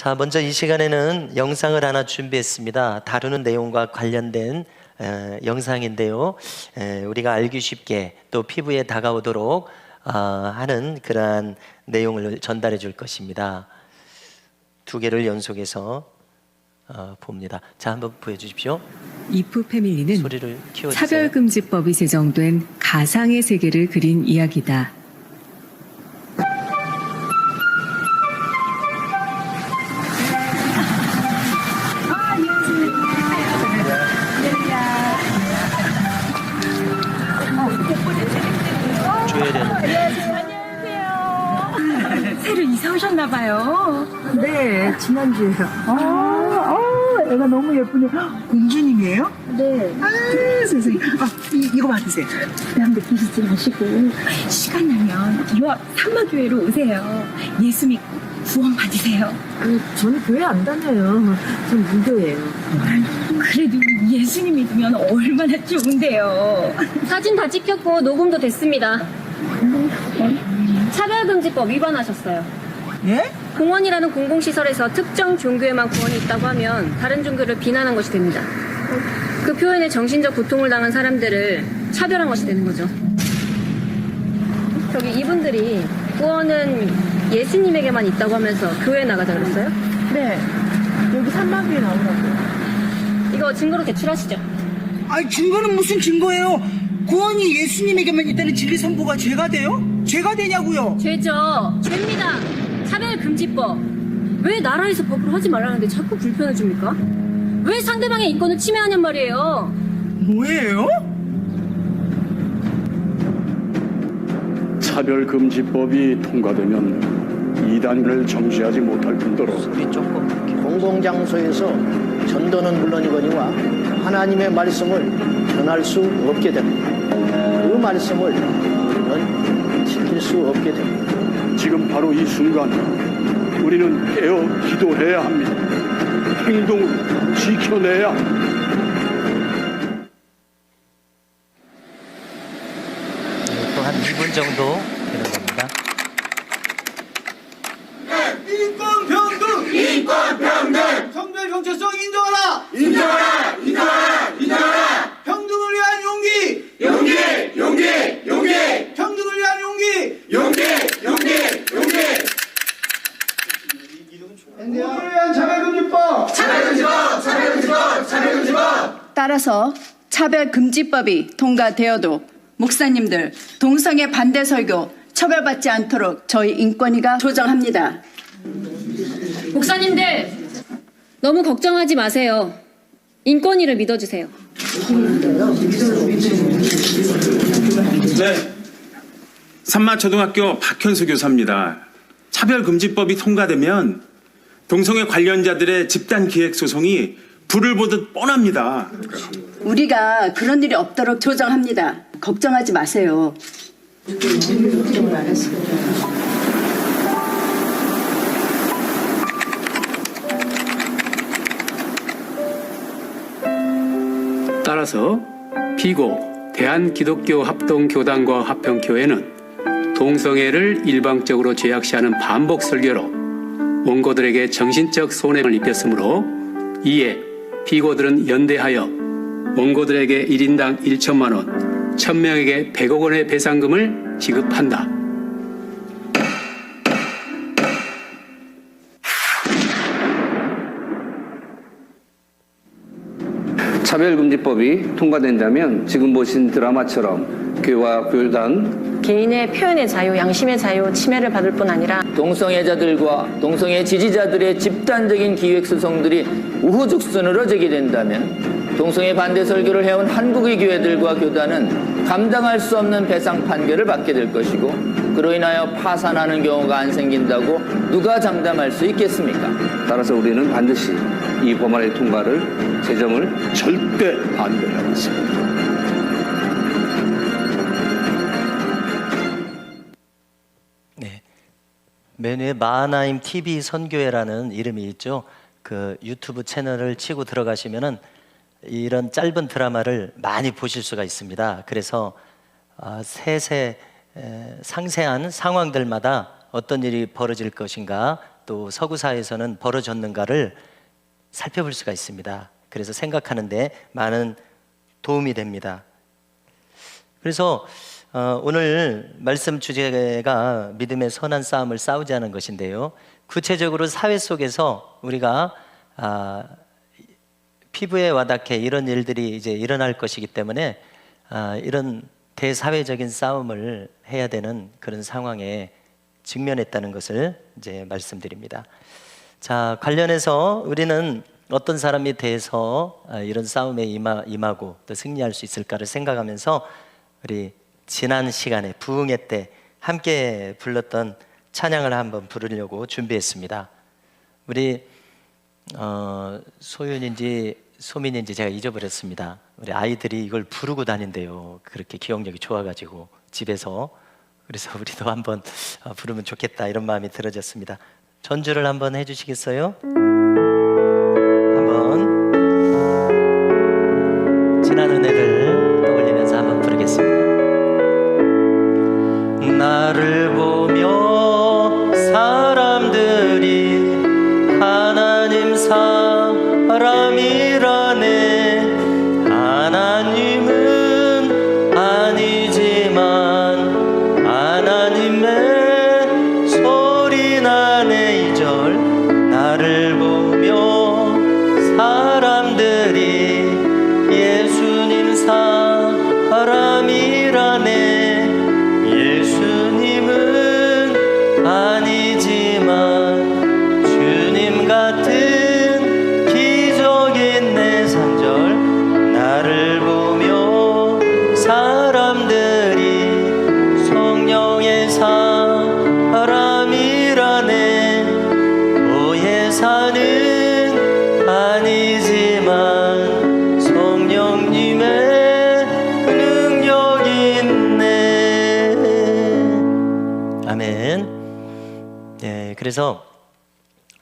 자, 먼저 이 시간에는 영상을 하나 준비했습니다. 다루는 내용과 관련된 영상인데요. 우리가 알기 쉽게 또 피부에 다가오도록 하는 그러한 내용을 전달해 줄 것입니다. 두 개를 연속해서 봅니다. 자, 한번 보여주십시오. 이프 패밀리는 소리를 키워주세요. 차별금지법이 제정된 가상의 세계를 그린 이야기다. 줘야 되는데. 새로 이사 오셨나봐요. 네, 지난주에요. 애가 너무 예쁘네. 공주님이에요? 네. 세상에. 이거 받으세요. 부담 느끼시지 마시고 시간 나면 요 삼마교회로 오세요. 예수 믿고 구원 받으세요. 저는 교회 안 다녀요. 전 무교예요. 그래도 예수님 믿으면 얼마나 좋은데요. 사진 다 찍혔고 녹음도 됐습니다. 차별금지법 위반하셨어요. 예? 공원이라는 공공시설에서 특정 종교에만 구원이 있다고 하면 다른 종교를 비난한 것이 됩니다. 그 표현에 정신적 고통을 당한 사람들을 차별한 것이 되는 거죠. 저기 이분들이 구원은 예수님에게만 있다고 하면서 교회에 나가자 그랬어요? 네. 여기 산마교회 나오라고요. 이거 증거로 제출하시죠. 아니 증거는 무슨 증거예요? 구원이 예수님에게만 있다는 진리 선포가 죄가 돼요? 죄가 되냐고요? 죄죠. 죄입니다. 차별금지법. 왜 나라에서 법을 하지 말라는데 자꾸 불편을 줍니까? 왜 상대방의 인권을 침해하냔 말이에요. 뭐예요? 차별금지법이 통과되면 이단을 정죄하지 못할 뿐더러 소리 조금 공공장소에서 전도는 물론이거니와 하나님의 말씀을 전할 수 없게 됩니다. 그 말씀을 우리는 지킬 수 없게 됩니다. 지금 바로 이 순간 우리는 깨어 기도해야 합니다. 행동을 지켜내야 합니다. 또 한 2분 정도 되는 겁니다. 인권평등! 인권평등! 성별 정체성 인정하라! 인정하라! 인정하라! 인정하라! 평등을 위한 용기! 용기! 용기! 용기! 평등을 위한 용기! 용기! 용기! 용기! 평등을 위한 차별금지법! 차별금지법! 차별금지법! 차별금지법! 따라서 차별금지법이 통과되어도 목사님들 동성애 반대 설교 처벌받지 않도록 저희 인권위가 조정합니다. 목사님들 너무 걱정하지 마세요. 인권위를 믿어주세요. 네, 산마초등학교 박현수 교사입니다. 차별금지법이 통과되면 동성애 관련자들의 집단기획소송이 불을 보듯 뻔합니다. 우리가 그런 일이 없도록 조정합니다. 걱정하지 마세요. 따라서 피고 대한기독교합동교단과 합평교회는 동성애를 일방적으로 죄악시하는 반복 설교로 원고들에게 정신적 손해를 입혔으므로 이에 피고들은 연대하여 원고들에게 1인당 1천만 원, 1000명에게 100억 원의 배상금을 지급한다. 차별금지법이 통과된다면 지금 보신 드라마처럼 교회와 교단 개인의 표현의 자유, 양심의 자유 침해를 받을 뿐 아니라 동성애자들과 동성애 지지자들의 집단적인 기획소송들이 우후죽순으로 제기된다면 동성애 반대 설교를 해온 한국의 교회들과 교단은 감당할 수 없는 배상 판결을 받게 될 것이고 그로 인하여 파산하는 경우가 안 생긴다고 누가 장담할 수 있겠습니까? 따라서 우리는 반드시 이 법안의 통과를 제정을 절대 반대하겠습니다. 네, 맨 위에 마하나임 TV 선교회라는 이름이 있죠. 그 유튜브 채널을 치고 들어가시면은 이런 짧은 드라마를 많이 보실 수가 있습니다. 그래서 상세한 상황들마다 어떤 일이 벌어질 것인가 또 서구 사회에서는 벌어졌는가를 살펴볼 수가 있습니다. 그래서 생각하는데 많은 도움이 됩니다. 그래서 오늘 말씀 주제가 믿음의 선한 싸움을 싸우자는 것인데요. 구체적으로 사회 속에서 우리가 피부에 와닿게 이런 일들이 이제 일어날 것이기 때문에 이런 대사회적인 싸움을 해야 되는 그런 상황에 직면했다는 것을 이제 말씀드립니다. 자, 관련해서 우리는 어떤 사람이 돼서 이런 싸움에 임하고 또 승리할 수 있을까를 생각하면서 우리 지난 시간에 부흥회 때 함께 불렀던 찬양을 한번 부르려고 준비했습니다. 우리 소윤인지 소민인지 제가 잊어버렸습니다. 우리 아이들이 이걸 부르고 다닌대요. 그렇게 기억력이 좋아가지고 집에서. 그래서 우리도 한번 부르면 좋겠다 이런 마음이 들어졌습니다. 전주를 한번 해주시겠어요? 한번 지난 은혜를 떠올리면서 한번 부르겠습니다. 나를 보며 사람들이 하나님 사람이라네. 하나님은 아니지만 하나님의 소리 나네. 2절 나를 보며 사람들이 예수님 사람이라네. 예수님은 아니지만 주님 같은 기적인 내 3절 나를 보며 사람들이 성령의 사람이라네. 보혜사는 아니지만 성령님의 능력이 있네. 아멘. 네, 그래서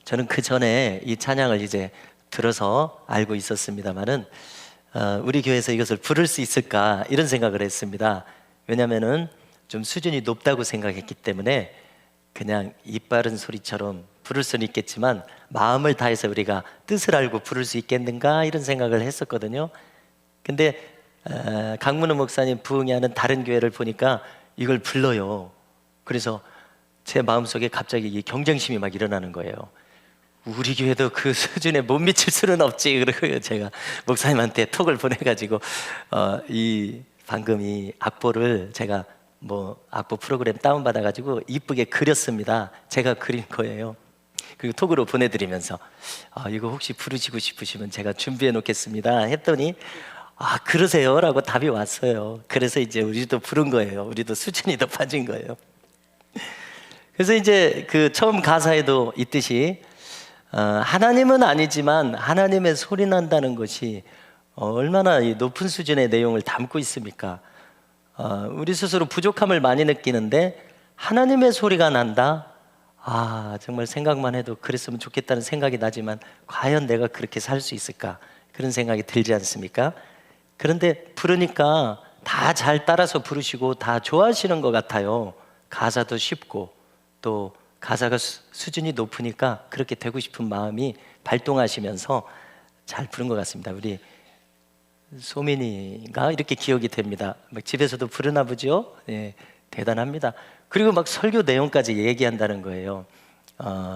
저는 그 전에 이 찬양을 이제 들어서 알고 있었습니다만은 우리 교회에서 이것을 부를 수 있을까 이런 생각을 했습니다. 왜냐하면은 좀 수준이 높다고 생각했기 때문에 그냥 입 바른 소리처럼 부를 수는 있겠지만 마음을 다해서 우리가 뜻을 알고 부를 수 있겠는가 이런 생각을 했었거든요. 근데 강문우 목사님 부흥회 하는 다른 교회를 보니까 이걸 불러요. 그래서 제 마음속에 갑자기 이 경쟁심이 막 일어나는 거예요. 우리 교회도 그 수준에 못 미칠 수는 없지. 그리고 제가 목사님한테 톡을 보내가지고 이 방금 이 악보를 제가 뭐 악보 프로그램 다운받아가지고 이쁘게 그렸습니다. 제가 그린 거예요. 그리고 톡으로 보내드리면서 이거 혹시 부르시고 싶으시면 제가 준비해 놓겠습니다 했더니 그러세요 라고 답이 왔어요. 그래서 이제 우리도 부른 거예요. 우리도 수준이 높아진 거예요. 그래서 이제 그 처음 가사에도 있듯이 하나님은 아니지만 하나님의 소리 난다는 것이 얼마나 이 높은 수준의 내용을 담고 있습니까? 우리 스스로 부족함을 많이 느끼는데 하나님의 소리가 난다? 정말 생각만 해도 그랬으면 좋겠다는 생각이 나지만 과연 내가 그렇게 살 수 있을까? 그런 생각이 들지 않습니까? 그런데 부르니까 다 잘 따라서 부르시고 다 좋아하시는 것 같아요. 가사도 쉽고 또 가사가 수준이 높으니까 그렇게 되고 싶은 마음이 발동하시면서 잘 부른 것 같습니다. 우리 소민이가 이렇게 기억이 됩니다. 막 집에서도 부르나 보죠? 네, 대단합니다. 그리고 막 설교 내용까지 얘기한다는 거예요.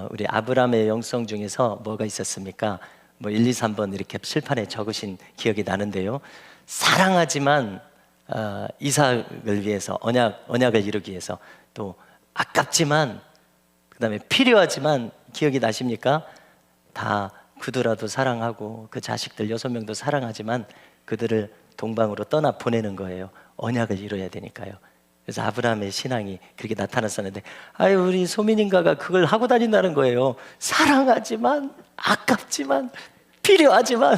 우리 아브라함의 영성 중에서 뭐가 있었습니까? 뭐 1, 2, 3번 이렇게 칠판에 적으신 기억이 나는데요. 사랑하지만 이삭을 위해서 언약을 이루기 위해서 또 아깝지만 그다음에 필요하지만 기억이 나십니까? 다 그들라도 사랑하고 그 자식들 6명도 사랑하지만 그들을 동방으로 떠나 보내는 거예요. 언약을 이뤄야 되니까요. 그래서 아브라함의 신앙이 그렇게 나타났었는데 우리 소민인가가 그걸 하고 다닌다는 거예요. 사랑하지만 아깝지만 필요하지만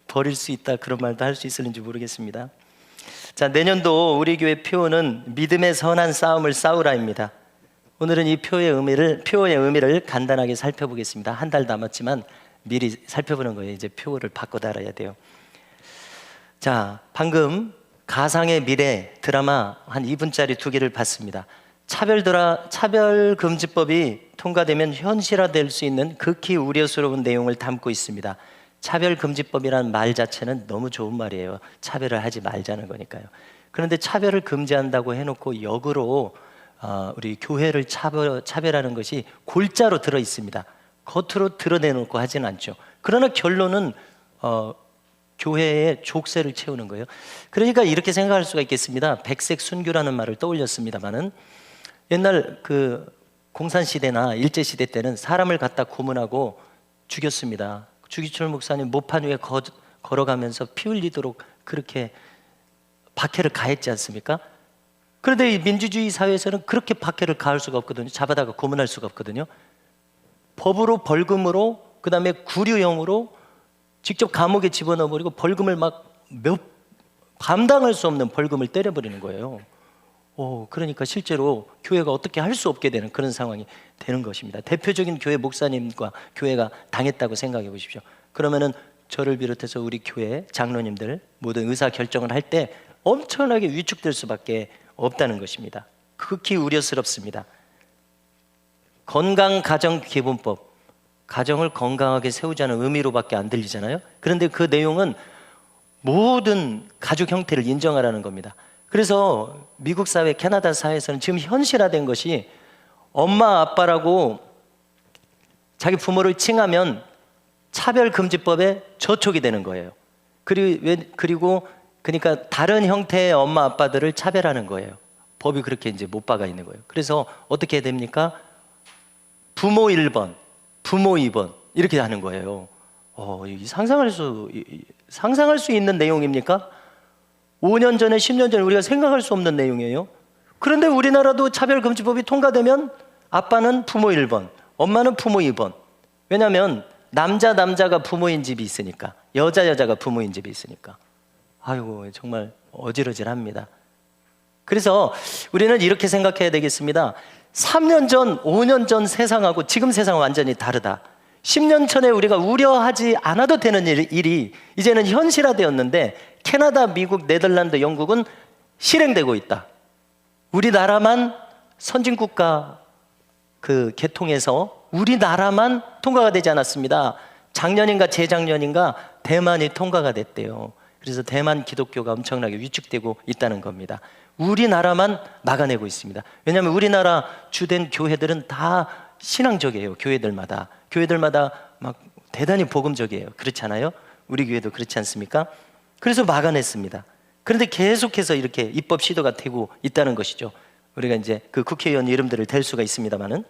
버릴 수 있다 그런 말도 할 수 있을는지 모르겠습니다. 자, 내년도 우리 교회 표어는 믿음의 선한 싸움을 싸우라입니다. 오늘은 이 표의 의미를 간단하게 살펴보겠습니다. 한 달 남았지만 미리 살펴보는 거예요. 이제 표를 바꿔 달아야 돼요. 자, 방금 가상의 미래 드라마 한 2분짜리 2개를 봤습니다. 차별금지법이 통과되면 현실화될 수 있는 극히 우려스러운 내용을 담고 있습니다. 차별금지법이라는 말 자체는 너무 좋은 말이에요. 차별을 하지 말자는 거니까요. 그런데 차별을 금지한다고 해놓고 역으로 우리 교회를 차별하는 것이 골자로 들어 있습니다. 겉으로 드러내놓고 하지는 않죠. 그러나 결론은 교회의 족쇄를 채우는 거예요. 그러니까 이렇게 생각할 수가 있겠습니다. 백색 순교라는 말을 떠올렸습니다만은 옛날 그 공산시대나 일제시대 때는 사람을 갖다 고문하고 죽였습니다. 주기철 목사님 모판 위에 걸어가면서 피 흘리도록 그렇게 박해를 가했지 않습니까? 그런데 이 민주주의 사회에서는 그렇게 박해를 가할 수가 없거든요. 잡아다가 고문할 수가 없거든요. 법으로 벌금으로 그다음에 구류형으로 직접 감옥에 집어넣어버리고 벌금을 감당할 수 없는 벌금을 때려버리는 거예요. 그러니까 실제로 교회가 어떻게 할 수 없게 되는 그런 상황이 되는 것입니다. 대표적인 교회 목사님과 교회가 당했다고 생각해 보십시오. 그러면은 저를 비롯해서 우리 교회 장로님들 모든 의사 결정을 할 때 엄청나게 위축될 수밖에 없다는 것입니다. 극히 우려스럽습니다. 건강가정기본법, 가정을 건강하게 세우자는 의미로밖에 안 들리잖아요. 그런데 그 내용은 모든 가족 형태를 인정하라는 겁니다. 그래서 미국 사회, 캐나다 사회에서는 지금 현실화된 것이 엄마 아빠라고 자기 부모를 칭하면 차별금지법에 저촉이 되는 거예요. 그리고 그러니까 다른 형태의 엄마 아빠들을 차별하는 거예요. 법이 그렇게 이제 못 박아 있는 거예요. 그래서 어떻게 됩니까? 부모 1번, 부모 2번 이렇게 하는 거예요. 상상할 수 있는 내용입니까? 5년 전에 10년 전에 우리가 생각할 수 없는 내용이에요. 그런데 우리나라도 차별금지법이 통과되면 아빠는 부모 1번, 엄마는 부모 2번. 왜냐하면 남자가 부모인 집이 있으니까, 여자가 부모인 집이 있으니까. 아이고 정말 어질어질합니다. 그래서 우리는 이렇게 생각해야 되겠습니다. 3년 전, 5년 전 세상하고 지금 세상은 완전히 다르다. 10년 전에 우리가 우려하지 않아도 되는 일이 이제는 현실화되었는데 캐나다, 미국, 네덜란드, 영국은 실행되고 있다. 우리나라만 선진국가 그 계통에서 우리나라만 통과가 되지 않았습니다. 작년인가 재작년인가 대만이 통과가 됐대요. 그래서 대만 기독교가 엄청나게 위축되고 있다는 겁니다. 우리나라만 막아내고 있습니다. 왜냐하면 우리나라 주된 교회들은 다 신앙적이에요. 교회들마다 막 대단히 복음적이에요. 그렇지 않아요? 우리 교회도 그렇지 않습니까? 그래서 막아냈습니다. 그런데 계속해서 이렇게 입법 시도가 되고 있다는 것이죠. 우리가 이제 그 국회의원 이름들을 댈 수가 있습니다만은.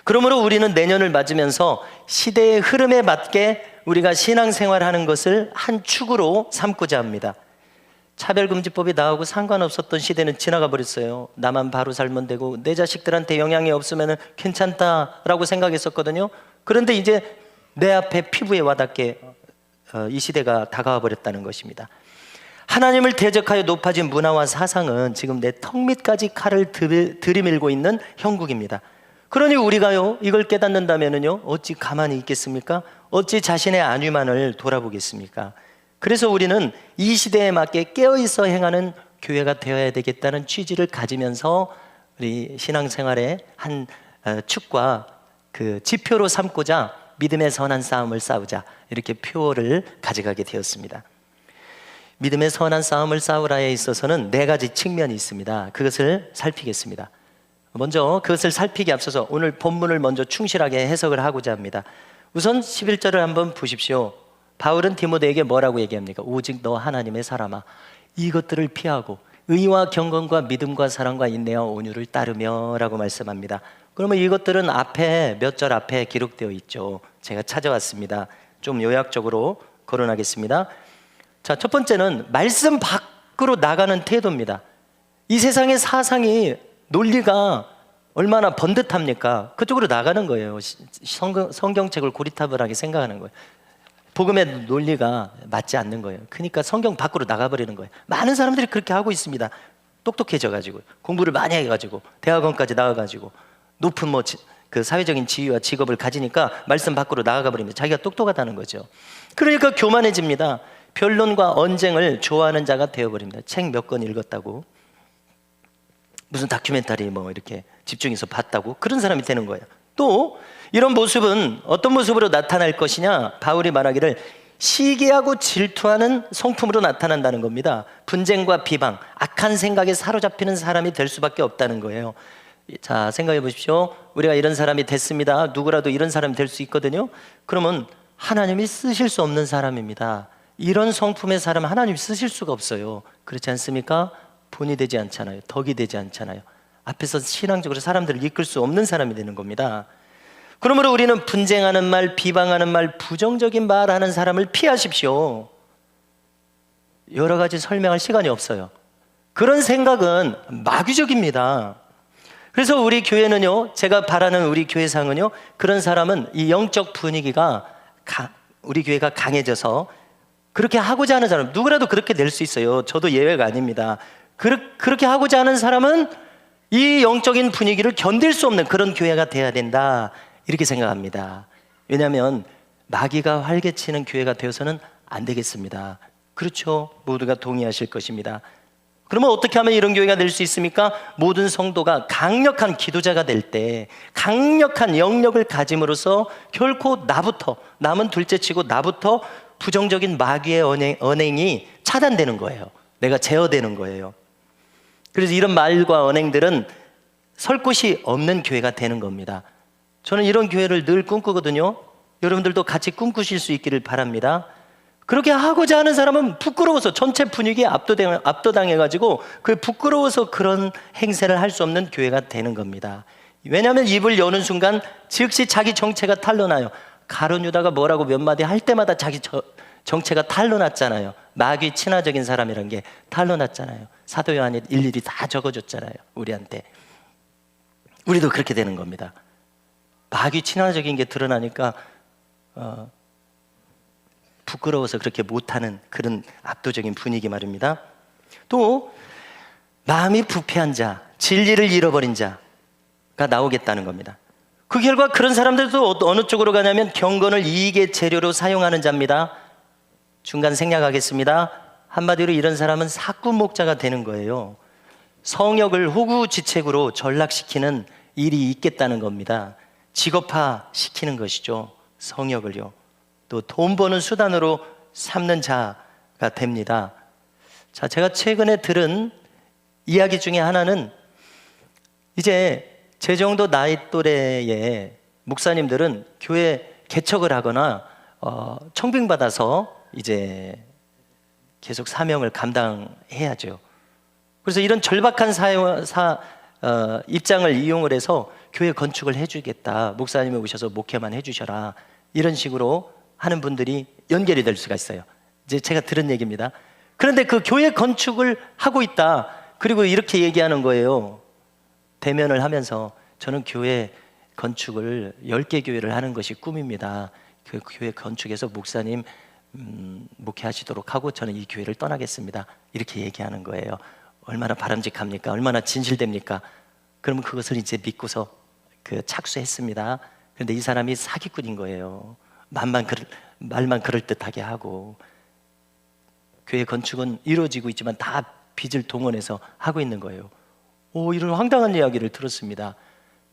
그러므로 우리는 내년을 맞으면서 시대의 흐름에 맞게 우리가 신앙생활하는 것을 한 축으로 삼고자 합니다. 차별금지법이 나오고 상관없었던 시대는 지나가 버렸어요. 나만 바로 살면 되고 내 자식들한테 영향이 없으면 괜찮다라고 생각했었거든요. 그런데 이제 내 앞에 피부에 와닿게 이 시대가 다가와 버렸다는 것입니다. 하나님을 대적하여 높아진 문화와 사상은 지금 내 턱 밑까지 칼을 들이밀고 있는 형국입니다. 그러니 우리가요 이걸 깨닫는다면은요 어찌 가만히 있겠습니까? 어찌 자신의 안위만을 돌아보겠습니까? 그래서 우리는 이 시대에 맞게 깨어있어 행하는 교회가 되어야 되겠다는 취지를 가지면서 우리 신앙생활의 한 축과 그 지표로 삼고자 믿음의 선한 싸움을 싸우자 이렇게 표어를 가져가게 되었습니다. 믿음의 선한 싸움을 싸우라에 있어서는 4가지 측면이 있습니다. 그것을 살피겠습니다. 먼저 그것을 살피기 앞서서 오늘 본문을 먼저 충실하게 해석을 하고자 합니다. 우선 11절을 한번 보십시오. 바울은 디모데에게 뭐라고 얘기합니까? 오직 너 하나님의 사람아 이것들을 피하고 의와 경건과 믿음과 사랑과 인내와 온유를 따르며 라고 말씀합니다. 그러면 이것들은 앞에 몇 절 앞에 기록되어 있죠. 제가 찾아왔습니다. 좀 요약적으로 거론하겠습니다. 자, 첫 번째는 말씀 밖으로 나가는 태도입니다. 이 세상의 사상이 논리가 얼마나 번듯합니까? 그쪽으로 나가는 거예요. 성경책을 고리타분하게 생각하는 거예요. 복음의 논리가 맞지 않는 거예요. 그러니까 성경 밖으로 나가버리는 거예요. 많은 사람들이 그렇게 하고 있습니다. 똑똑해져가지고 공부를 많이 해가지고 대학원까지 나가가지고 높은 그 사회적인 지위와 직업을 가지니까 말씀 밖으로 나가 버립니다. 자기가 똑똑하다는 거죠. 그러니까 교만해집니다. 변론과 언쟁을 좋아하는 자가 되어버립니다. 책 몇 권 읽었다고 무슨 다큐멘터리 뭐 이렇게 집중해서 봤다고 그런 사람이 되는 거예요. 또 이런 모습은 어떤 모습으로 나타날 것이냐? 바울이 말하기를 시기하고 질투하는 성품으로 나타난다는 겁니다. 분쟁과 비방, 악한 생각에 사로잡히는 사람이 될 수밖에 없다는 거예요. 자, 생각해 보십시오. 우리가 이런 사람이 됐습니다. 누구라도 이런 사람이 될 수 있거든요. 그러면 하나님이 쓰실 수 없는 사람입니다. 이런 성품의 사람 하나님이 쓰실 수가 없어요. 그렇지 않습니까? 본이 되지 않잖아요. 덕이 되지 않잖아요. 앞에서 신앙적으로 사람들을 이끌 수 없는 사람이 되는 겁니다. 그러므로 우리는 분쟁하는 말, 비방하는 말, 부정적인 말하는 사람을 피하십시오. 여러 가지 설명할 시간이 없어요. 그런 생각은 마귀적입니다. 그래서 우리 교회는요, 제가 바라는 우리 교회상은요, 그런 사람은 이 영적 분위기가 우리 교회가 강해져서 그렇게 하고자 하는 사람, 누구라도 그렇게 될 수 있어요. 저도 예외가 아닙니다. 그렇게 하고자 하는 사람은 이 영적인 분위기를 견딜 수 없는 그런 교회가 돼야 된다, 이렇게 생각합니다. 왜냐하면 마귀가 활개치는 교회가 되어서는 안 되겠습니다. 그렇죠? 모두가 동의하실 것입니다. 그러면 어떻게 하면 이런 교회가 될 수 있습니까? 모든 성도가 강력한 기도자가 될 때, 강력한 영역을 가짐으로써 결코 나부터, 남은 둘째치고 나부터 부정적인 마귀의 언행이 차단되는 거예요. 내가 제어되는 거예요. 그래서 이런 말과 언행들은 설 곳이 없는 교회가 되는 겁니다. 저는 이런 교회를 늘 꿈꾸거든요. 여러분들도 같이 꿈꾸실 수 있기를 바랍니다. 그렇게 하고자 하는 사람은 부끄러워서 전체 분위기에 압도당해가지고 그 부끄러워서 그런 행세를 할 수 없는 교회가 되는 겁니다. 왜냐하면 입을 여는 순간 즉시 자기 정체가 탄로나요. 가룟 유다가 뭐라고 몇 마디 할 때마다 자기 정체가 탄로났잖아요. 마귀 친화적인 사람이란 게 탄로났잖아요. 사도 요한이 일일이 다 적어줬잖아요. 우리한테. 우리도 그렇게 되는 겁니다. 마귀 친화적인 게 드러나니까 부끄러워서 그렇게 못하는 그런 압도적인 분위기 말입니다. 또 마음이 부패한 자, 진리를 잃어버린 자가 나오겠다는 겁니다. 그 결과 그런 사람들도 어느 쪽으로 가냐면 경건을 이익의 재료로 사용하는 자입니다. 중간 생략하겠습니다. 한마디로 이런 사람은 사꾼 목자가 되는 거예요. 성역을 호구지책으로 전락시키는 일이 있겠다는 겁니다. 직업화 시키는 것이죠. 성역을요. 또 돈 버는 수단으로 삼는 자가 됩니다. 자, 제가 최근에 들은 이야기 중에 하나는 이제 제 정도 나이 또래의 목사님들은 교회 개척을 하거나 청빙받아서 이제 계속 사명을 감당해야죠. 그래서 이런 절박한 입장을 이용을 해서 교회 건축을 해주겠다. 목사님이 오셔서 목회만 해주셔라. 이런 식으로 하는 분들이 연결이 될 수가 있어요. 이제 제가 들은 얘기입니다. 그런데 그 교회 건축을 하고 있다. 그리고 이렇게 얘기하는 거예요. 대면을 하면서 저는 교회 건축을 10개 교회를 하는 것이 꿈입니다. 그 교회 건축에서 목사님 목회하시도록 하고 저는 이 교회를 떠나겠습니다. 이렇게 얘기하는 거예요. 얼마나 바람직합니까? 얼마나 진실됩니까? 그러면 그것을 이제 믿고서 착수했습니다. 그런데 이 사람이 사기꾼인 거예요. 말만 그럴듯하게 하고 교회 건축은 이루어지고 있지만 다 빚을 동원해서 하고 있는 거예요. 이런 황당한 이야기를 들었습니다.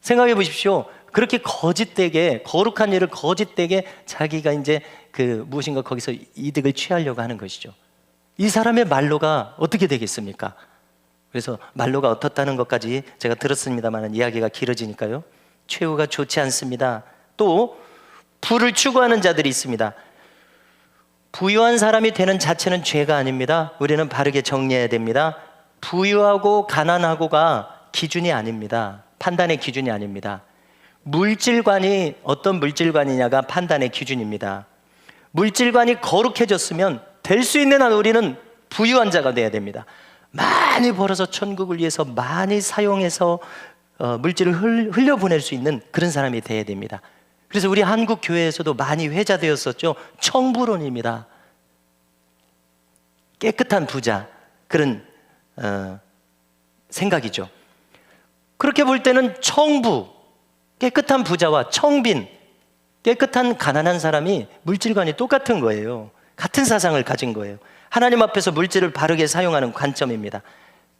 생각해 보십시오. 그렇게 거짓되게 거룩한 일을 거짓되게 자기가 이제 무엇인가 거기서 이득을 취하려고 하는 것이죠. 이 사람의 말로가 어떻게 되겠습니까? 그래서 말로가 어떻다는 것까지 제가 들었습니다만 이야기가 길어지니까요. 최후가 좋지 않습니다. 또 부를 추구하는 자들이 있습니다. 부유한 사람이 되는 자체는 죄가 아닙니다. 우리는 바르게 정리해야 됩니다. 부유하고 가난하고가 기준이 아닙니다. 판단의 기준이 아닙니다. 물질관이 어떤 물질관이냐가 판단의 기준입니다. 물질관이 거룩해졌으면 될 수 있는 한 우리는 부유한 자가 돼야 됩니다. 많이 벌어서 천국을 위해서 많이 사용해서 물질을 흘려보낼 수 있는 그런 사람이 돼야 됩니다. 그래서 우리 한국 교회에서도 많이 회자되었었죠. 청부론입니다. 깨끗한 부자, 그런 생각이죠. 그렇게 볼 때는 청부, 깨끗한 부자와 청빈, 깨끗한 가난한 사람이 물질관이 똑같은 거예요. 같은 사상을 가진 거예요. 하나님 앞에서 물질을 바르게 사용하는 관점입니다.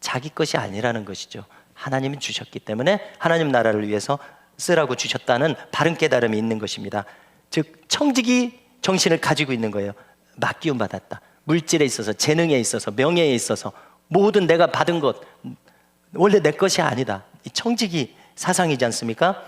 자기 것이 아니라는 것이죠. 하나님이 주셨기 때문에 하나님 나라를 위해서 쓰라고 주셨다는 바른 깨달음이 있는 것입니다. 즉 청지기 정신을 가지고 있는 거예요. 맡기움 받았다. 물질에 있어서, 재능에 있어서, 명예에 있어서 모든 내가 받은 것 원래 내 것이 아니다. 이 청지기 사상이지 않습니까?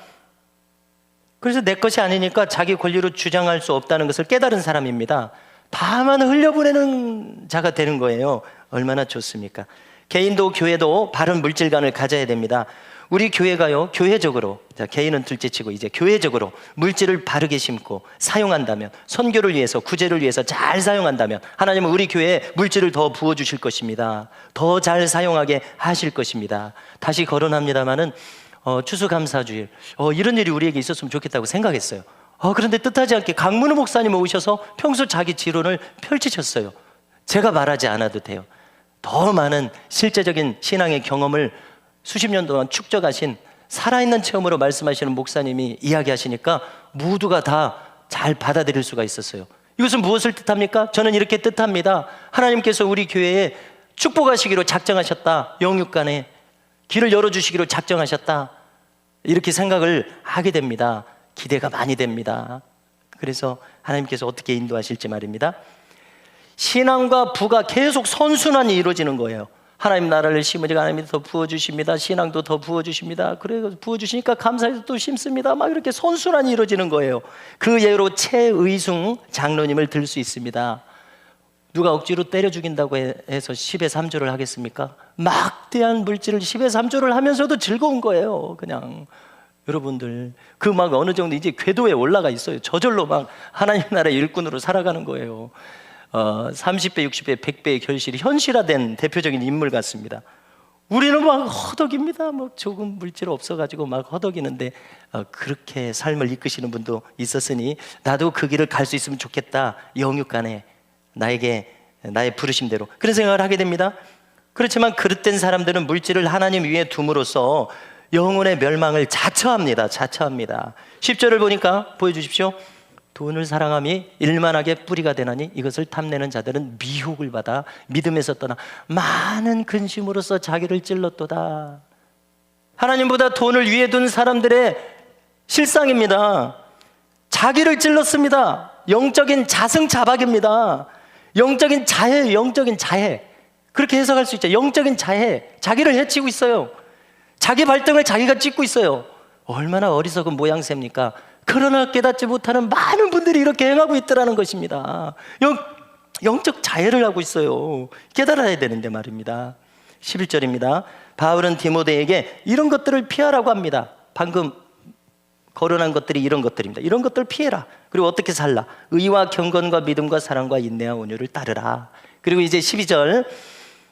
그래서 내 것이 아니니까 자기 권리로 주장할 수 없다는 것을 깨달은 사람입니다. 다만 흘려보내는 자가 되는 거예요. 얼마나 좋습니까? 개인도 교회도 바른 물질관을 가져야 됩니다. 우리 교회가요, 교회적으로, 자, 개인은 둘째치고 이제 교회적으로 물질을 바르게 심고 사용한다면, 선교를 위해서, 구제를 위해서 잘 사용한다면 하나님은 우리 교회에 물질을 더 부어주실 것입니다. 더 잘 사용하게 하실 것입니다. 다시 거론합니다마는 추수감사주일, 이런 일이 우리에게 있었으면 좋겠다고 생각했어요. 그런데 뜻하지 않게 강문우 목사님 오셔서 평소 자기 지론을 펼치셨어요. 제가 말하지 않아도 돼요. 더 많은 실제적인 신앙의 경험을 수십 년 동안 축적하신 살아있는 체험으로 말씀하시는 목사님이 이야기하시니까 모두가 다 잘 받아들일 수가 있었어요. 이것은 무엇을 뜻합니까? 저는 이렇게 뜻합니다. 하나님께서 우리 교회에 축복하시기로 작정하셨다. 영육간에 길을 열어주시기로 작정하셨다. 이렇게 생각을 하게 됩니다. 기대가 많이 됩니다. 그래서 하나님께서 어떻게 인도하실지 말입니다. 신앙과 부가 계속 선순환이 이루어지는 거예요. 하나님 나라를 심으니까 하나님이 더 부어주십니다. 신앙도 더 부어주십니다. 그래서 부어주시니까 감사해서 또 심습니다. 막 이렇게 선순환이 이루어지는 거예요. 그 예로 최의숭 장로님을 들 수 있습니다. 누가 억지로 때려 죽인다고 해서 10의 3조를 하겠습니까? 막대한 물질을 10의 3조를 하면서도 즐거운 거예요. 그냥 여러분들 그 막 어느 정도 이제 궤도에 올라가 있어요. 저절로 막 하나님 나라의 일꾼으로 살아가는 거예요. 30배, 60배, 100배의 결실이 현실화된 대표적인 인물 같습니다. 우리는 막 허덕입니다. 뭐 조금 물질 없어가지고 막 허덕이는데 그렇게 삶을 이끄시는 분도 있었으니 나도 그 길을 갈 수 있으면 좋겠다. 영육간에 나에게 나의 부르심대로 그런 생각을 하게 됩니다. 그렇지만 그릇된 사람들은 물질을 하나님 위에 둠으로써 영혼의 멸망을 자처합니다. 10절을 보니까 보여주십시오. 돈을 사랑함이 일만하게 뿌리가 되나니 이것을 탐내는 자들은 미혹을 받아 믿음에서 떠나 많은 근심으로써 자기를 찔렀도다. 하나님보다 돈을 위에 둔 사람들의 실상입니다. 자기를 찔렀습니다. 영적인 자승자박입니다. 영적인 자해, 영적인 자해. 그렇게 해석할 수 있죠. 영적인 자해. 자기를 해치고 있어요. 자기 발등을 자기가 찍고 있어요. 얼마나 어리석은 모양새입니까? 그러나 깨닫지 못하는 많은 분들이 이렇게 행하고 있더라는 것입니다. 영적 자해를 하고 있어요. 깨달아야 되는데 말입니다. 11절입니다. 바울은 디모데에게 이런 것들을 피하라고 합니다. 방금 거론한 것들이 이런 것들입니다. 이런 것들을 피해라. 그리고 어떻게 살라? 의와 경건과 믿음과 사랑과 인내와 온유를 따르라. 그리고 이제 12절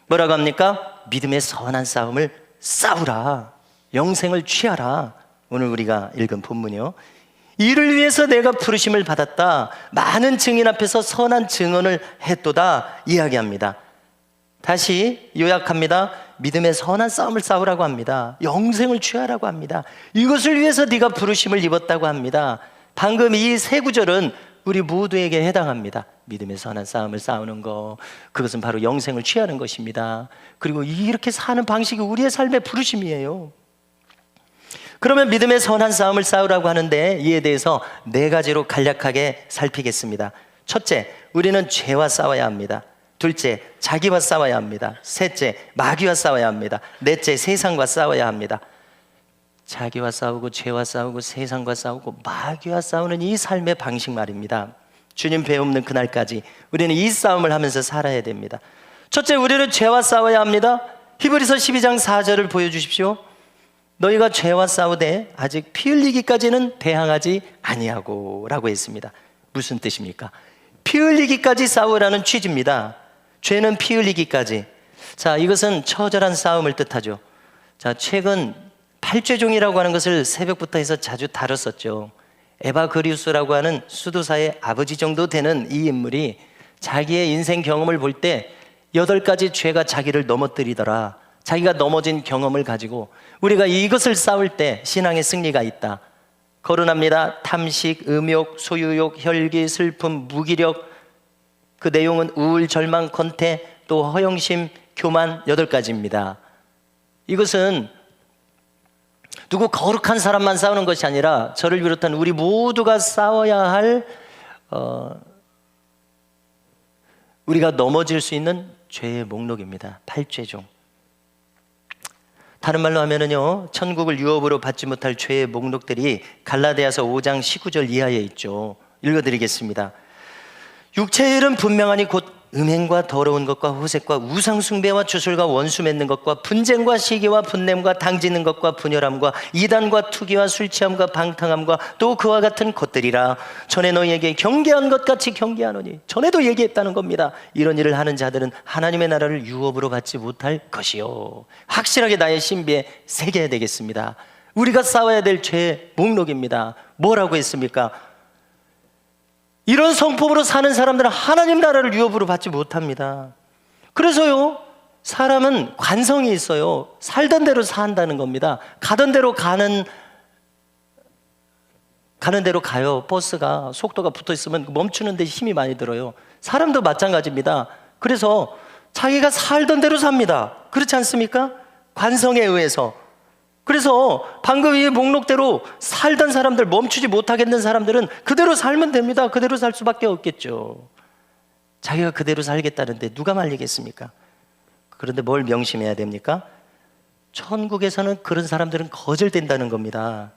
뭐라고 합니까? 믿음의 선한 싸움을 싸우라. 영생을 취하라. 오늘 우리가 읽은 본문이요. 이를 위해서 내가 부르심을 받았다. 많은 증인 앞에서 선한 증언을 했도다. 이야기합니다. 다시 요약합니다. 믿음의 선한 싸움을 싸우라고 합니다. 영생을 취하라고 합니다. 이것을 위해서 네가 부르심을 입었다고 합니다. 방금 이 세 구절은 우리 모두에게 해당합니다. 믿음의 선한 싸움을 싸우는 거, 그것은 바로 영생을 취하는 것입니다. 그리고 이렇게 사는 방식이 우리의 삶의 부르심이에요. 그러면 믿음의 선한 싸움을 싸우라고 하는데 이에 대해서 네 가지로 간략하게 살피겠습니다. 첫째, 우리는 죄와 싸워야 합니다. 둘째, 자기와 싸워야 합니다. 셋째, 마귀와 싸워야 합니다. 넷째, 세상과 싸워야 합니다. 자기와 싸우고 죄와 싸우고 세상과 싸우고 마귀와 싸우는 이 삶의 방식 말입니다. 주님 배 없는 그날까지 우리는 이 싸움을 하면서 살아야 됩니다. 첫째, 우리는 죄와 싸워야 합니다. 히브리서 12장 4절을 보여주십시오. 너희가 죄와 싸우되 아직 피 흘리기까지는 대항하지 아니하고 라고 했습니다. 무슨 뜻입니까? 피 흘리기까지 싸우라는 취지입니다. 죄는 피 흘리기까지. 자, 이것은 처절한 싸움을 뜻하죠. 자, 최근 팔죄종이라고 하는 것을 새벽부터 해서 자주 다뤘었죠. 에바그리우스라고 하는 수도사의 아버지 정도 되는 이 인물이 자기의 인생 경험을 볼 때 8가지 죄가 자기를 넘어뜨리더라. 자기가 넘어진 경험을 가지고 우리가 이것을 싸울 때 신앙의 승리가 있다. 거론합니다. 탐식, 음욕, 소유욕, 혈기, 슬픔, 무기력. 그 내용은 우울, 절망, 권태, 또 허영심, 교만 8가지입니다. 이것은 누구 거룩한 사람만 싸우는 것이 아니라 저를 비롯한 우리 모두가 싸워야 할 우리가 넘어질 수 있는 죄의 목록입니다. 8죄 중. 다른 말로 하면은요, 천국을 유업으로 받지 못할 죄의 목록들이 갈라디아서 5장 19절 이하에 있죠. 읽어드리겠습니다. 육체의 일은 분명하니 곧 음행과 더러운 것과 호색과 우상숭배와 주술과 원수 맺는 것과 분쟁과 시기와 분냄과 당지는 것과 분열함과 이단과 투기와 술취함과 방탕함과 또 그와 같은 것들이라. 전에 너희에게 경계한 것 같이 경계하노니. 전에도 얘기했다는 겁니다. 이런 일을 하는 자들은 하나님의 나라를 유업으로 받지 못할 것이요. 확실하게 나의 신비에 새겨야 되겠습니다. 우리가 싸워야 될 죄의 목록입니다. 뭐라고 했습니까? 이런 성품으로 사는 사람들은 하나님 나라를 유업으로 받지 못합니다. 그래서요, 사람은 관성이 있어요. 살던 대로 산다는 겁니다. 가던 대로 가는 대로 가요. 버스가 속도가 붙어 있으면 멈추는 데 힘이 많이 들어요. 사람도 마찬가지입니다. 그래서 자기가 살던 대로 삽니다. 그렇지 않습니까? 관성에 의해서. 그래서 방금 이 목록대로 살던 사람들, 멈추지 못하겠는 사람들은 그대로 살면 됩니다. 그대로 살 수밖에 없겠죠. 자기가 그대로 살겠다는데 누가 말리겠습니까? 그런데 뭘 명심해야 됩니까? 천국에서는 그런 사람들은 거절된다는 겁니다.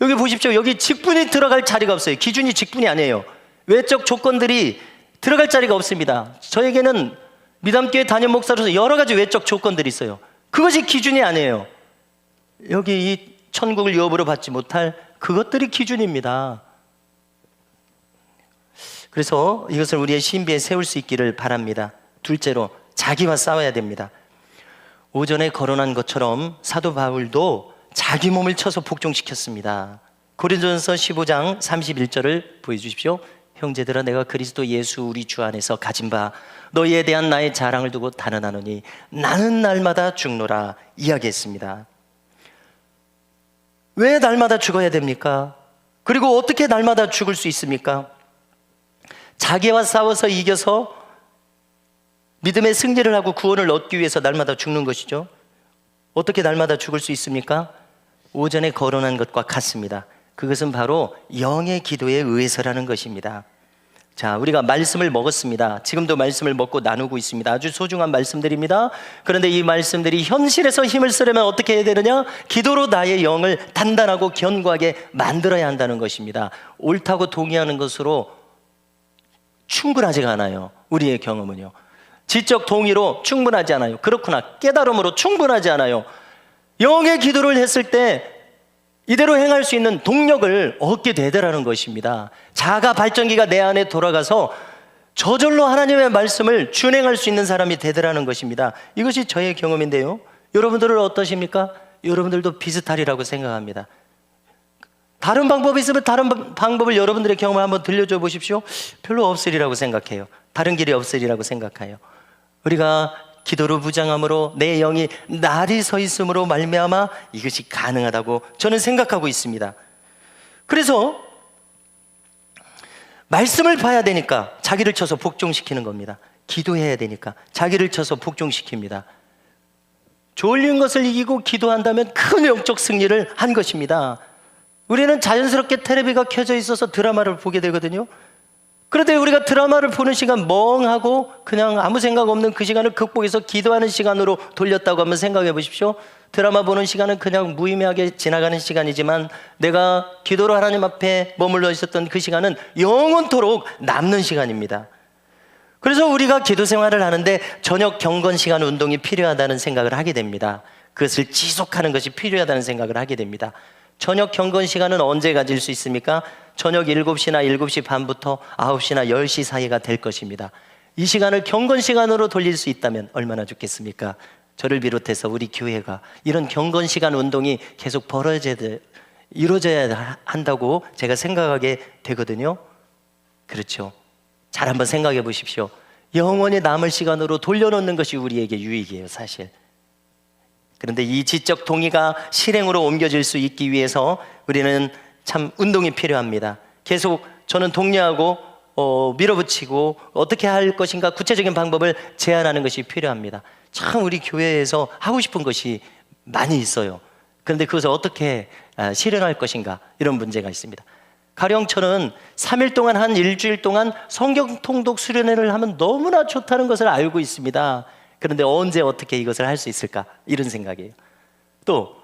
여기 보십시오. 여기 직분이 들어갈 자리가 없어요. 기준이 직분이 아니에요. 외적 조건들이 들어갈 자리가 없습니다. 저에게는 미담교회 담임 목사로서 여러 가지 외적 조건들이 있어요. 그것이 기준이 아니에요. 여기 이 천국을 유업으로 받지 못할 그것들이 기준입니다. 그래서 이것을 우리의 신비에 세울 수 있기를 바랍니다. 둘째로, 자기와 싸워야 됩니다. 오전에 거론한 것처럼 사도 바울도 자기 몸을 쳐서 복종시켰습니다. 고린도전서 15장 31절을 보여주십시오. 형제들아, 내가 그리스도 예수 우리 주 안에서 가진 바 너희에 대한 나의 자랑을 두고 단언하노니 나는 날마다 죽노라 이야기했습니다. 왜 날마다 죽어야 됩니까? 그리고 어떻게 날마다 죽을 수 있습니까? 자기와 싸워서 이겨서 믿음의 승리를 하고 구원을 얻기 위해서 날마다 죽는 것이죠. 어떻게 날마다 죽을 수 있습니까? 오전에 거론한 것과 같습니다. 그것은 바로 영의 기도에 의해서라는 것입니다. 자, 우리가 말씀을 먹었습니다. 지금도 말씀을 먹고 나누고 있습니다. 아주 소중한 말씀들입니다. 그런데 이 말씀들이 현실에서 힘을 쓰려면 어떻게 해야 되느냐? 기도로 나의 영을 단단하고 견고하게 만들어야 한다는 것입니다. 옳다고 동의하는 것으로 충분하지가 않아요. 우리의 경험은요. 지적 동의로 충분하지 않아요. 그렇구나. 깨달음으로 충분하지 않아요. 영의 기도를 했을 때 이대로 행할 수 있는 동력을 얻게 되더라는 것입니다. 자가 발전기가 내 안에 돌아가서 저절로 하나님의 말씀을 준행할 수 있는 사람이 되더라는 것입니다. 이것이 저의 경험인데요. 여러분들은 어떠십니까? 여러분들도 비슷하리라고 생각합니다. 다른 방법이 있으면 다른 방법을 여러분들의 경험을 한번 들려줘 보십시오. 별로 없으리라고 생각해요. 다른 길이 없으리라고 생각해요. 우리가 기도로 무장함으로 내 영이 날이 서 있음으로 말미암아 이것이 가능하다고 저는 생각하고 있습니다. 그래서 말씀을 봐야 되니까 자기를 쳐서 복종시키는 겁니다. 기도해야 되니까 자기를 쳐서 복종시킵니다. 졸린 것을 이기고 기도한다면 큰 영적 승리를 한 것입니다. 우리는 자연스럽게 텔레비가 켜져 있어서 드라마를 보게 되거든요. 그런데 우리가 드라마를 보는 시간 멍하고 그냥 아무 생각 없는 그 시간을 극복해서 기도하는 시간으로 돌렸다고 한번 생각해 보십시오. 드라마 보는 시간은 그냥 무의미하게 지나가는 시간이지만 내가 기도로 하나님 앞에 머물러 있었던 그 시간은 영원토록 남는 시간입니다. 그래서 우리가 기도 생활을 하는데 저녁 경건 시간 운동이 필요하다는 생각을 하게 됩니다. 그것을 지속하는 것이 필요하다는 생각을 하게 됩니다. 저녁 경건 시간은 언제 가질 수 있습니까? 저녁 7시나 7시 반부터 9시나 10시 사이가 될 것입니다. 이 시간을 경건 시간으로 돌릴 수 있다면 얼마나 좋겠습니까? 저를 비롯해서 우리 교회가 이런 경건 시간 운동이 계속 이루어져야 한다고 제가 생각하게 되거든요. 그렇죠. 잘 한번 생각해 보십시오. 영원히 남을 시간으로 돌려놓는 것이 우리에게 유익이에요, 사실. 그런데 이 지적 동의가 실행으로 옮겨질 수 있기 위해서 우리는 참 운동이 필요합니다. 계속 저는 독려하고 밀어붙이고 어떻게 할 것인가 구체적인 방법을 제안하는 것이 필요합니다. 참 우리 교회에서 하고 싶은 것이 많이 있어요. 그런데 그것을 어떻게 실현할 것인가, 이런 문제가 있습니다. 가령처는 3일 동안 한 일주일 동안 성경 통독 수련회를 하면 너무나 좋다는 것을 알고 있습니다. 그런데 언제 어떻게 이것을 할 수 있을까, 이런 생각이에요. 또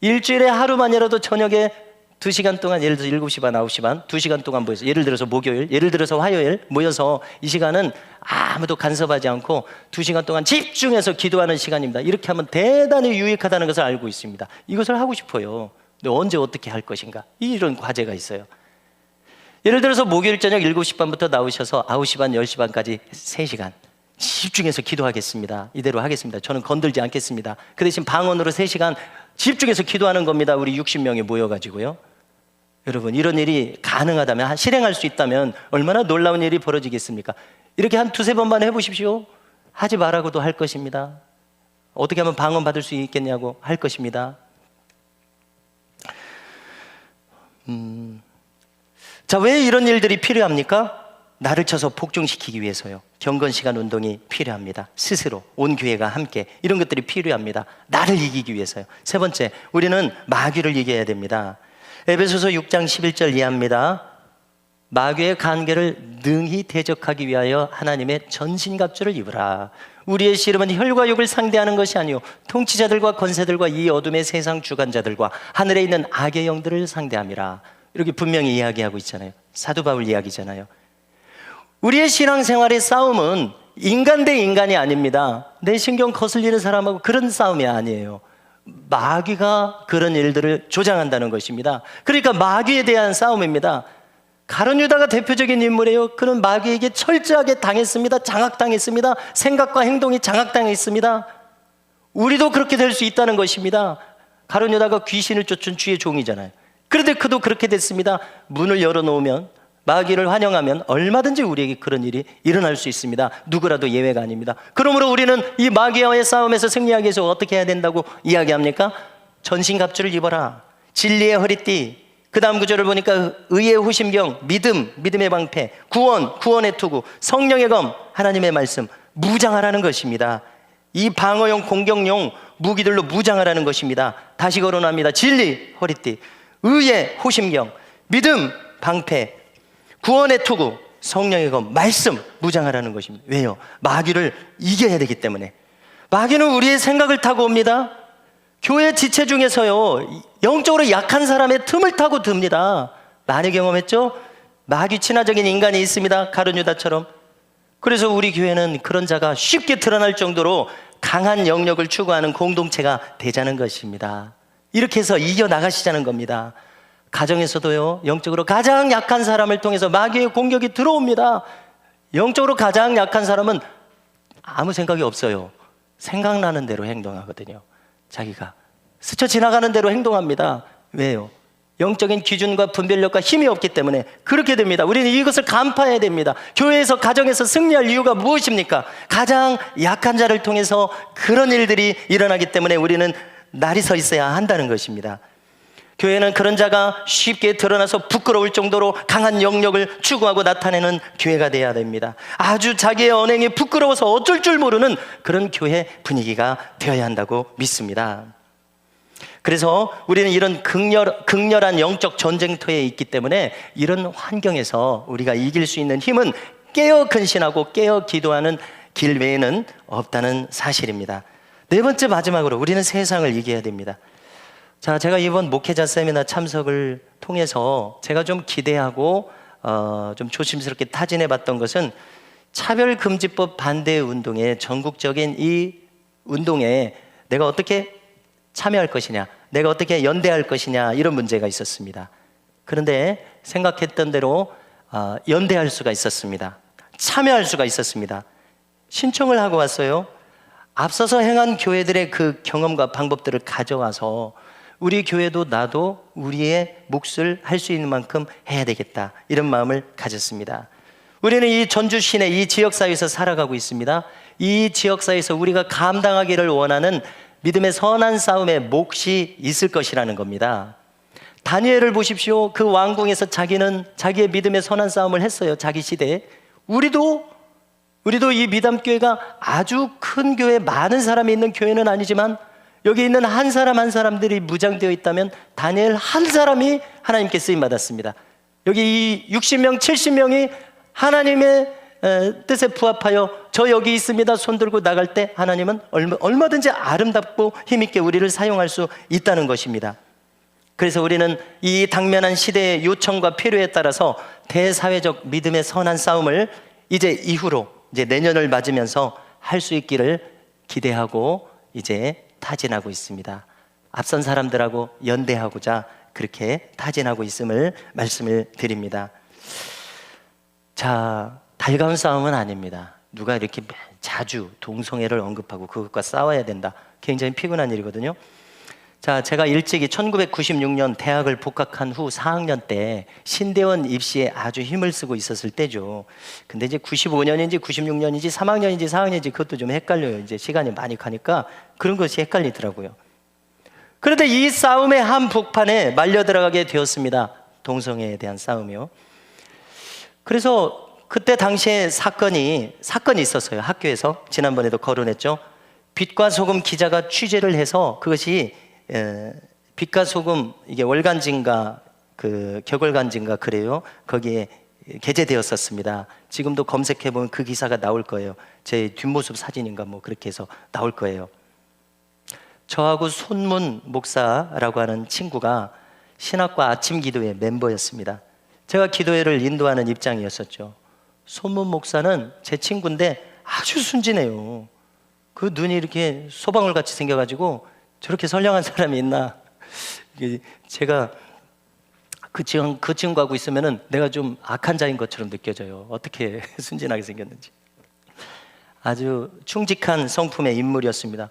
일주일에 하루만이라도 저녁에 2시간 동안, 예를 들어서 7시 반, 9시 반 2시간 동안 모여서, 예를 들어서 목요일, 예를 들어서 화요일 모여서 이 시간은 아무도 간섭하지 않고 2시간 동안 집중해서 기도하는 시간입니다. 이렇게 하면 대단히 유익하다는 것을 알고 있습니다. 이것을 하고 싶어요. 근데 언제 어떻게 할 것인가, 이런 과제가 있어요. 예를 들어서 목요일 저녁 7시 반부터 나오셔서 9시 반, 10시 반까지 3시간 집중해서 기도하겠습니다. 이대로 하겠습니다. 저는 건들지 않겠습니다. 그 대신 방언으로 3시간 집중해서 기도하는 겁니다. 우리 60명이 모여가지고요. 여러분, 이런 일이 가능하다면, 실행할 수 있다면 얼마나 놀라운 일이 벌어지겠습니까? 이렇게 한 2-3번만 해보십시오. 하지 말라고도 할 것입니다. 어떻게 하면 방언 받을 수 있겠냐고 할 것입니다. 자, 왜 이런 일들이 필요합니까? 나를 쳐서 복종시키기 위해서요. 경건시간 운동이 필요합니다. 스스로, 온 교회가 함께, 이런 것들이 필요합니다. 나를 이기기 위해서요. 세 번째, 우리는 마귀를 이겨야 됩니다. 에베소서 6장 11절 이하입니다. 마귀의 간계를 능히 대적하기 위하여 하나님의 전신갑주를 입으라. 우리의 씨름은 혈과 육을 상대하는 것이 아니요 통치자들과 권세들과 이 어둠의 세상 주관자들과 하늘에 있는 악의 영들을 상대함이라. 이렇게 분명히 이야기하고 있잖아요. 사도 바울 이야기잖아요. 우리의 신앙생활의 싸움은 인간 대 인간이 아닙니다. 내 신경 거슬리는 사람하고 그런 싸움이 아니에요. 마귀가 그런 일들을 조장한다는 것입니다. 그러니까 마귀에 대한 싸움입니다. 가룟 유다가 대표적인 인물이에요. 그는 마귀에게 철저하게 당했습니다. 장악당했습니다. 생각과 행동이 장악당했습니다. 우리도 그렇게 될 수 있다는 것입니다. 가룟 유다가 귀신을 쫓은 주의 종이잖아요. 그런데 그도 그렇게 됐습니다. 문을 열어놓으면, 마귀를 환영하면 얼마든지 우리에게 그런 일이 일어날 수 있습니다. 누구라도 예외가 아닙니다. 그러므로 우리는 이 마귀와의 싸움에서 승리하기 위해서 어떻게 해야 된다고 이야기합니까? 전신갑주를 입어라. 진리의 허리띠. 그 다음 구절을 보니까 의의 호심경, 믿음, 믿음의 방패, 구원, 구원의 투구, 성령의 검, 하나님의 말씀, 무장하라는 것입니다. 이 방어용, 공격용 무기들로 무장하라는 것입니다. 다시 거론합니다. 진리, 허리띠, 의의 호심경, 믿음, 방패, 구원의 투구, 성령의 검, 말씀, 무장하라는 것입니다. 왜요? 마귀를 이겨야 되기 때문에. 마귀는 우리의 생각을 타고 옵니다. 교회 지체 중에서요, 영적으로 약한 사람의 틈을 타고 듭니다. 많이 경험했죠? 마귀 친화적인 인간이 있습니다. 가룟 유다처럼. 그래서 우리 교회는 그런 자가 쉽게 드러날 정도로 강한 영역을 추구하는 공동체가 되자는 것입니다. 이렇게 해서 이겨나가시자는 겁니다. 가정에서도요, 영적으로 가장 약한 사람을 통해서 마귀의 공격이 들어옵니다. 영적으로 가장 약한 사람은 아무 생각이 없어요. 생각나는 대로 행동하거든요. 자기가 스쳐 지나가는 대로 행동합니다. 왜요? 영적인 기준과 분별력과 힘이 없기 때문에 그렇게 됩니다. 우리는 이것을 간파해야 됩니다. 교회에서, 가정에서 승리할 이유가 무엇입니까? 가장 약한 자를 통해서 그런 일들이 일어나기 때문에 우리는 날이 서 있어야 한다는 것입니다. 교회는 그런 자가 쉽게 드러나서 부끄러울 정도로 강한 영역을 추구하고 나타내는 교회가 되어야 됩니다. 아주 자기의 언행이 부끄러워서 어쩔 줄 모르는 그런 교회 분위기가 되어야 한다고 믿습니다. 그래서 우리는 이런 극렬한 영적 전쟁터에 있기 때문에 이런 환경에서 우리가 이길 수 있는 힘은 깨어 근신하고 깨어 기도하는 길 외에는 없다는 사실입니다. 네 번째, 마지막으로 우리는 세상을 이겨야 됩니다. 자, 제가 이번 목회자 세미나 참석을 통해서 제가 좀 기대하고 좀 조심스럽게 타진해 봤던 것은 차별금지법 반대 운동의 전국적인 이 운동에 내가 어떻게 참여할 것이냐, 내가 어떻게 연대할 것이냐, 이런 문제가 있었습니다. 그런데 생각했던 대로 연대할 수가 있었습니다. 참여할 수가 있었습니다. 신청을 하고 왔어요. 앞서서 행한 교회들의 그 경험과 방법들을 가져와서 우리 교회도 나도 우리의 몫을 할 수 있는 만큼 해야 되겠다, 이런 마음을 가졌습니다. 우리는 이 전주 시내 이 지역사회에서 살아가고 있습니다. 이 지역사회에서 우리가 감당하기를 원하는 믿음의 선한 싸움의 몫이 있을 것이라는 겁니다. 다니엘을 보십시오. 그 왕궁에서 자기는 자기의 믿음의 선한 싸움을 했어요. 자기 시대에. 우리도 이 미담교회가 아주 큰 교회, 많은 사람이 있는 교회는 아니지만 여기 있는 한 사람 한 사람들이 무장되어 있다면 다니엘 한 사람이 하나님께 쓰임 받았습니다. 여기 이 60명, 70명이 하나님의 뜻에 부합하여 저 여기 있습니다 손 들고 나갈 때 하나님은 얼마든지 아름답고 힘있게 우리를 사용할 수 있다는 것입니다. 그래서 우리는 이 당면한 시대의 요청과 필요에 따라서 대사회적 믿음의 선한 싸움을 이제 이후로 이제 내년을 맞으면서 할 수 있기를 기대하고 이제 타진하고 있습니다. 앞선 사람들하고 연대하고자 그렇게 타진하고 있음을 말씀을 드립니다. 자, 달가운 싸움은 아닙니다. 누가 이렇게 자주 동성애를 언급하고 그것과 싸워야 된다. 굉장히 피곤한 일이거든요. 자, 제가 일찍이 1996년 대학을 복학한 후 4학년 때 신대원 입시에 아주 힘을 쓰고 있었을 때죠. 근데 이제 95년인지 96년인지 3학년인지 4학년인지 그것도 좀 헷갈려요. 이제 시간이 많이 가니까 그런 것이 헷갈리더라고요. 그런데 이 싸움의 한복판에 말려 들어가게 되었습니다. 동성애에 대한 싸움이요. 그래서 그때 당시에 사건이 있었어요. 학교에서. 지난번에도 거론했죠. 빛과 소금 기자가 취재를 해서 그것이 빛과 소금 이게 월간지인가 그 격월간지인가 그래요. 거기에 게재되었었습니다. 지금도 검색해 보면 그 기사가 나올 거예요. 제 뒷모습 사진인가 뭐 그렇게 해서 나올 거예요. 저하고 손문 목사라고 하는 친구가 신학과 아침 기도회 멤버였습니다. 제가 기도회를 인도하는 입장이었었죠. 손문 목사는 제 친구인데 아주 순진해요. 그 눈이 이렇게 소방울 같이 생겨가지고 저렇게 선량한 사람이 있나. 제가 그 친구하고 있으면은 내가 좀 악한 자인 것처럼 느껴져요. 어떻게 순진하게 생겼는지. 아주 충직한 성품의 인물이었습니다.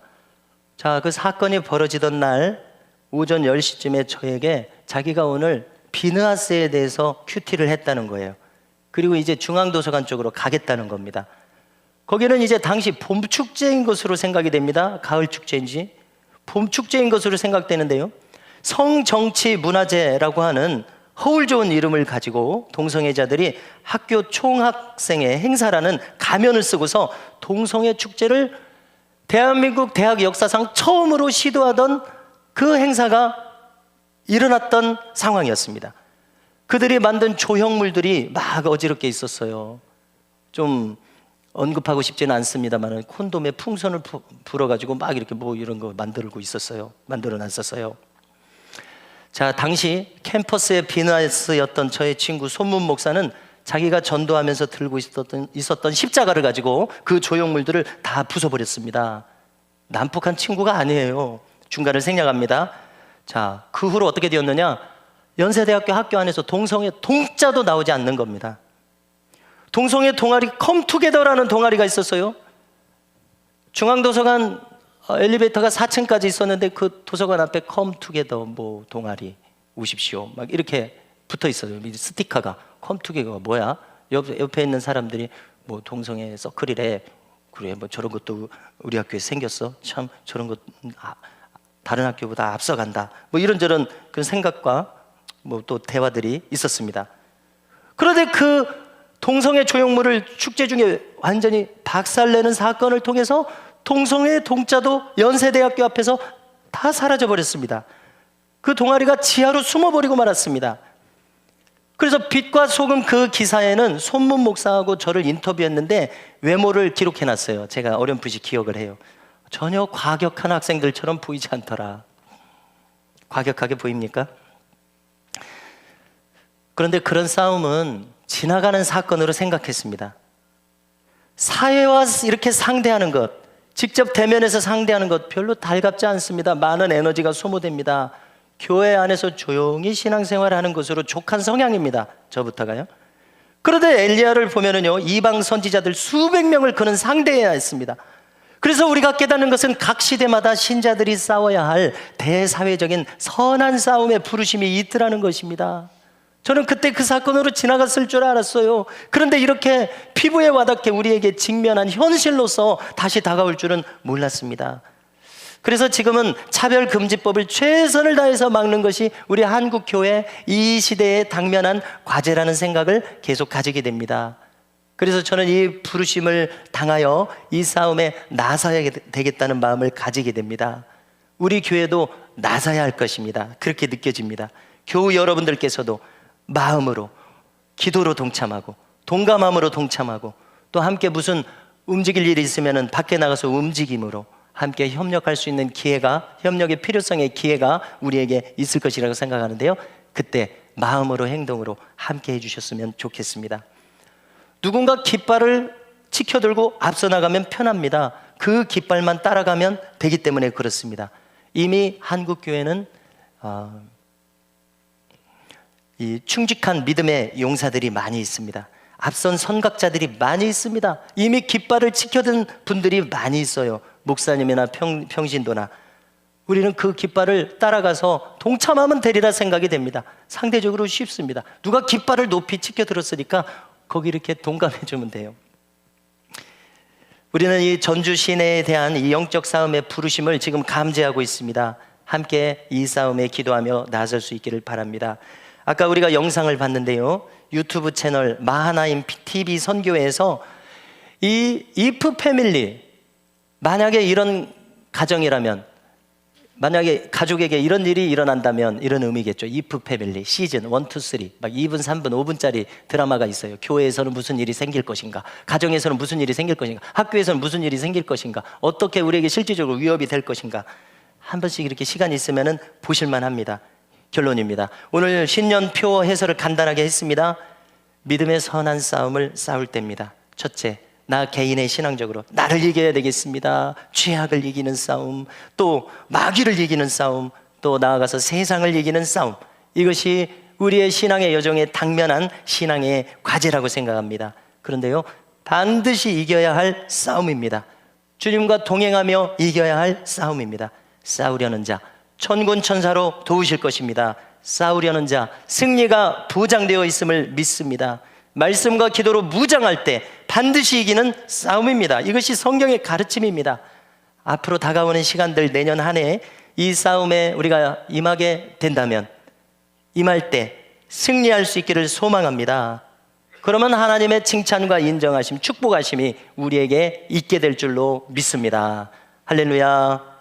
자, 그 사건이 벌어지던 날 오전 10시쯤에 저에게 자기가 오늘 비느하스에 대해서 큐티를 했다는 거예요. 그리고 이제 중앙도서관 쪽으로 가겠다는 겁니다. 거기는 이제 당시 봄 축제인 것으로 생각이 됩니다. 가을 축제인지 봄 축제인 것으로 생각되는데요. 성정치문화제라고 하는 허울 좋은 이름을 가지고 동성애자들이 학교 총학생회 행사라는 가면을 쓰고서 동성애 축제를 대한민국 대학 역사상 처음으로 시도하던 그 행사가 일어났던 상황이었습니다. 그들이 만든 조형물들이 막 어지럽게 있었어요. 좀 언급하고 싶지는 않습니다만 콘돔에 풍선을 불어가지고 막 이렇게 뭐 이런 거 만들어놨었어요. 자, 당시 캠퍼스의 비너스였던 저의 친구 손문 목사는 자기가 전도하면서 들고 있었던 십자가를 가지고 그 조형물들을 다 부숴버렸습니다. 난폭한 친구가 아니에요. 중간을 생략합니다. 자, 그 후로 어떻게 되었느냐? 연세대학교 학교 안에서 동성애 동자도 나오지 않는 겁니다. 동성애 동아리 컴투게더라는 동아리가 있었어요. 중앙도서관 엘리베이터가 4층까지 있었는데 그 도서관 앞에 컴투게더 뭐 동아리 오십시오 막 이렇게 붙어 있어요. 스티커가. 컴투게더가 뭐야? 옆에 있는 사람들이 뭐 동성애 서클이래. 그래 뭐 저런 것도 우리 학교에 생겼어. 참 저런 것 다른 학교보다 앞서간다. 뭐 이런저런 그런 생각과 뭐 또 대화들이 있었습니다. 그런데 그 동성애 조형물을 축제 중에 완전히 박살내는 사건을 통해서 동성애 동자도 연세대학교 앞에서 다 사라져버렸습니다. 그 동아리가 지하로 숨어버리고 말았습니다. 그래서 빛과 소금 그 기사에는 손문 목사하고 저를 인터뷰했는데 외모를 기록해놨어요. 제가 어렴풋이 기억을 해요. 전혀 과격한 학생들처럼 보이지 않더라. 과격하게 보입니까? 그런데 그런 싸움은 지나가는 사건으로 생각했습니다. 사회와 이렇게 상대하는 것, 직접 대면해서 상대하는 것 별로 달갑지 않습니다. 많은 에너지가 소모됩니다. 교회 안에서 조용히 신앙생활하는 것으로 족한 성향입니다. 저부터가요. 그런데 엘리야를 보면은요, 이방 선지자들 수백 명을 그는 상대해야 했습니다. 그래서 우리가 깨닫는 것은 각 시대마다 신자들이 싸워야 할 대사회적인 선한 싸움의 부르심이 있더라는 것입니다. 저는 그때 그 사건으로 지나갔을 줄 알았어요. 그런데 이렇게 피부에 와닿게 우리에게 직면한 현실로서 다시 다가올 줄은 몰랐습니다. 그래서 지금은 차별금지법을 최선을 다해서 막는 것이 우리 한국교회 이 시대에 당면한 과제라는 생각을 계속 가지게 됩니다. 그래서 저는 이 부르심을 당하여 이 싸움에 나서야 되겠다는 마음을 가지게 됩니다. 우리 교회도 나서야 할 것입니다. 그렇게 느껴집니다. 교우 여러분들께서도 마음으로, 기도로 동참하고, 동감함으로 동참하고, 또 함께 무슨 움직일 일이 있으면 밖에 나가서 움직임으로 함께 협력할 수 있는 기회가, 협력의 필요성의 기회가 우리에게 있을 것이라고 생각하는데요. 그때 마음으로, 행동으로 함께 해주셨으면 좋겠습니다. 누군가 깃발을 치켜들고 앞서 나가면 편합니다. 그 깃발만 따라가면 되기 때문에 그렇습니다. 이미 한국교회는 이 충직한 믿음의 용사들이 많이 있습니다. 앞선 선각자들이 많이 있습니다. 이미 깃발을 지켜든 분들이 많이 있어요. 목사님이나 평신도나. 우리는 그 깃발을 따라가서 동참하면 되리라 생각이 됩니다. 상대적으로 쉽습니다. 누가 깃발을 높이 지켜들었으니까 거기 이렇게 동감해 주면 돼요. 우리는 이 전주 시내에 대한 이 영적 싸움의 부르심을 지금 감지하고 있습니다. 함께 이 싸움에 기도하며 나설 수 있기를 바랍니다. 아까 우리가 영상을 봤는데요. 유튜브 채널 마하나임 TV 선교회에서 이 이프 패밀리, 만약에 이런 가정이라면, 만약에 가족에게 이런 일이 일어난다면 이런 의미겠죠. 이프 패밀리 시즌 1, 2, 3 막 2분, 3분, 5분짜리 드라마가 있어요. 교회에서는 무슨 일이 생길 것인가, 가정에서는 무슨 일이 생길 것인가, 학교에서는 무슨 일이 생길 것인가, 어떻게 우리에게 실질적으로 위협이 될 것인가. 한 번씩 이렇게 시간이 있으면 보실만 합니다. 결론입니다. 오늘 신년표 해설을 간단하게 했습니다. 믿음의 선한 싸움을 싸울 때입니다. 첫째, 나 개인의 신앙적으로 나를 이겨야 되겠습니다. 죄악을 이기는 싸움, 또 마귀를 이기는 싸움, 또 나아가서 세상을 이기는 싸움. 이것이 우리의 신앙의 여정에 당면한 신앙의 과제라고 생각합니다. 그런데요, 반드시 이겨야 할 싸움입니다. 주님과 동행하며 이겨야 할 싸움입니다. 싸우려는 자 천군 천사로 도우실 것입니다. 싸우려는 자 승리가 보장되어 있음을 믿습니다. 말씀과 기도로 무장할 때 반드시 이기는 싸움입니다. 이것이 성경의 가르침입니다. 앞으로 다가오는 시간들, 내년 한 해 이 싸움에 우리가 임하게 된다면, 임할 때 승리할 수 있기를 소망합니다. 그러면 하나님의 칭찬과 인정하심, 축복하심이 우리에게 있게 될 줄로 믿습니다. 할렐루야.